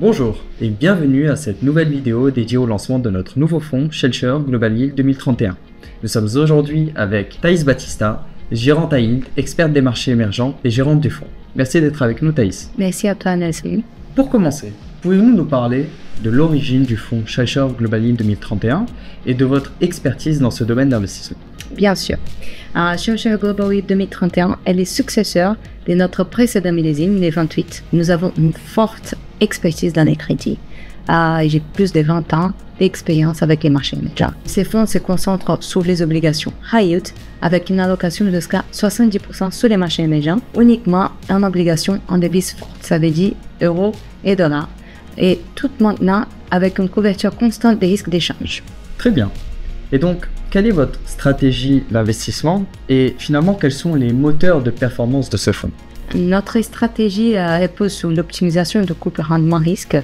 Bonjour et bienvenue à cette nouvelle vidéo dédiée au lancement de notre nouveau fonds ShellShare Global Yield 2031. Nous sommes aujourd'hui avec Thaïs Batista, gérante à Yield, experte des marchés émergents et gérante du fonds. Merci d'être avec nous Thaïs. Merci à toi Nelson. Pour commencer, pouvez-vous nous parler de l'origine du fonds ShellShare Global Yield 2031 et de votre expertise dans ce domaine d'investissement? Bien sûr. ShellShare Global Yield 2031 est le successeur de notre précédent millésime, les 28. Nous avons une forte expertise dans les crédits. J'ai plus de 20 ans d'expérience avec les marchés émergents. Ces fonds se concentrent sur les obligations high yield avec une allocation de jusqu'à 70% sur les marchés émergents, uniquement en obligations en devises fortes, ça veut dire euros et dollars, et tout maintenant avec une couverture constante des risques d'échange. Très bien. Et donc, quelle est votre stratégie d'investissement et finalement, quels sont les moteurs de performance de ce fonds? Notre stratégie repose sur l'optimisation de couple rendement-risque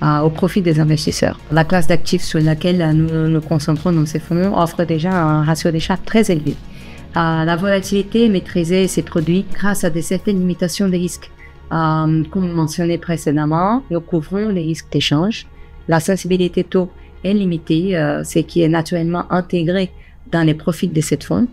au profit des investisseurs. La classe d'actifs sur laquelle nous nous concentrons dans ces fonds offre déjà un ratio d'achat très élevé. La volatilité maîtrisée ces produits grâce à certaines limitations des risques. Comme mentionné précédemment, nous couvrons les risques d'échange. La sensibilité taux est limitée, ce qui est naturellement intégré dans les profits de ces fonds.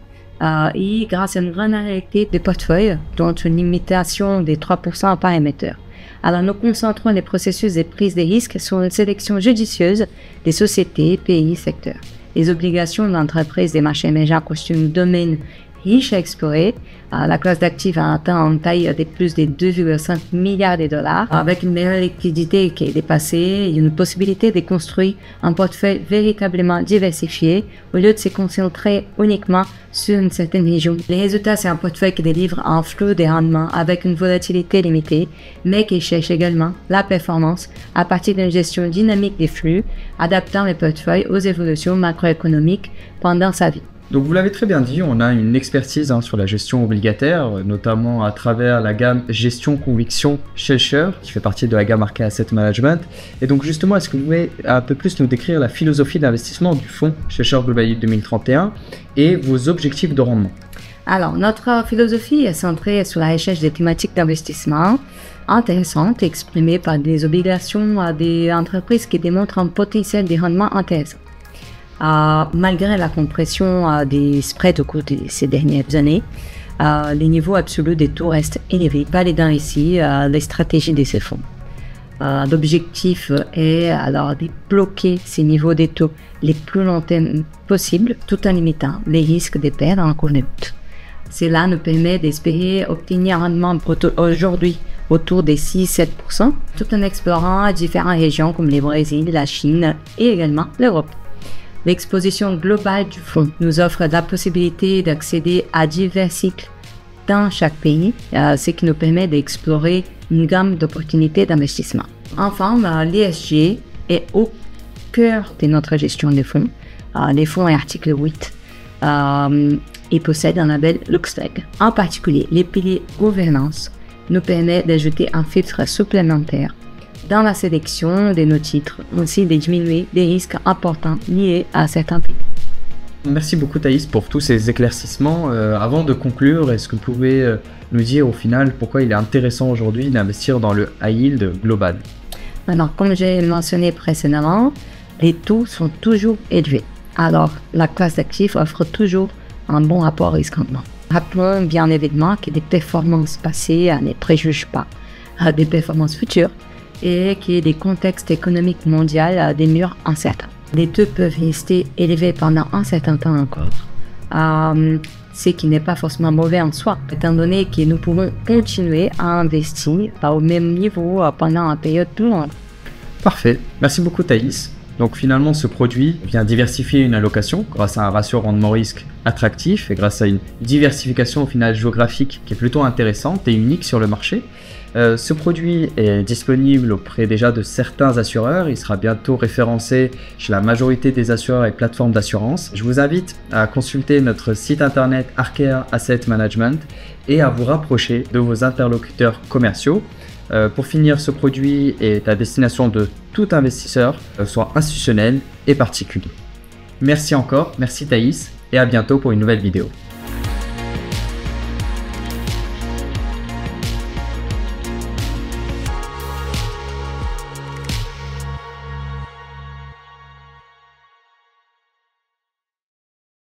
Et grâce à une granularité de portefeuille, dont une limitation de 3% par émetteur. Alors nous concentrons les processus de prise de risques sur une sélection judicieuse des sociétés, pays, secteurs. Les obligations d'entreprise des marchés émergents constituent un domaine riche à explorer. La classe d'actifs a atteint une taille de plus de 2,5 milliards de dollars, avec une meilleure liquidité qui est dépassée et une possibilité de construire un portefeuille véritablement diversifié au lieu de se concentrer uniquement sur une certaine région. Les résultats, c'est un portefeuille qui délivre un flot de rendement avec une volatilité limitée, mais qui cherche également la performance à partir d'une gestion dynamique des flux, adaptant le portefeuille aux évolutions macroéconomiques pendant sa vie. Donc vous l'avez très bien dit, on a une expertise sur la gestion obligataire, notamment à travers la gamme Gestion Conviction ShellShare, qui fait partie de la gamme Arca Asset Management. Et donc justement, est-ce que vous pouvez un peu plus nous décrire la philosophie d'investissement du fonds ShellShare Global Yield 2031 et vos objectifs de rendement? Alors, notre philosophie est centrée sur la recherche des thématiques d'investissement intéressantes exprimées par des obligations à des entreprises qui démontrent un potentiel de rendement intéressant. Malgré la compression des spreads au cours de ces dernières années, les niveaux absolus des taux restent élevés, validant ici les stratégies de ces fonds. L'objectif est alors de bloquer ces niveaux des taux les plus longtemps possible, tout en limitant les risques de perte en cours de route. Cela nous permet d'espérer obtenir un rendement aujourd'hui autour des 6-7%, tout en explorant différentes régions comme le Brésil, la Chine et également l'Europe. L'exposition globale du fonds nous offre la possibilité d'accéder à divers cycles dans chaque pays, ce qui nous permet d'explorer une gamme d'opportunités d'investissement. Enfin, l'ESG est au cœur de notre gestion des fonds. Les fonds est article 8 et possèdent un label LuxLeg. En particulier, les piliers gouvernance nous permettent d'ajouter un filtre supplémentaire dans la sélection de nos titres, aussi de diminuer des risques importants liés à certains pays. Merci beaucoup Thaïs pour tous ces éclaircissements. Avant de conclure, est-ce que vous pouvez nous dire au final pourquoi il est intéressant aujourd'hui d'investir dans le high yield global? Alors, comme j'ai mentionné précédemment, les taux sont toujours élevés. Alors, la classe d'actifs offre toujours un bon rapport risque-rendement. Rappelons bien évidemment que les performances passées ne préjugent pas des performances futures et que les contextes économiques mondiaux demeurent incertains. Les taux peuvent rester élevés pendant un certain temps encore, ce qui n'est pas forcément mauvais en soi, étant donné que nous pouvons continuer à investir au même niveau pendant une période plus longue. Parfait, merci beaucoup Thaïs. Donc finalement, ce produit vient diversifier une allocation grâce à un ratio rendement-risque attractif et grâce à une diversification au final géographique qui est plutôt intéressante et unique sur le marché. Ce produit est disponible auprès déjà de certains assureurs. Il sera bientôt référencé chez la majorité des assureurs et plateformes d'assurance. Je vous invite à consulter notre site internet Arca Asset Management et à vous rapprocher de vos interlocuteurs commerciaux. Pour finir, ce produit est à destination de tout investisseur, soit institutionnel et particulier. Merci encore, merci Thaïs et à bientôt pour une nouvelle vidéo.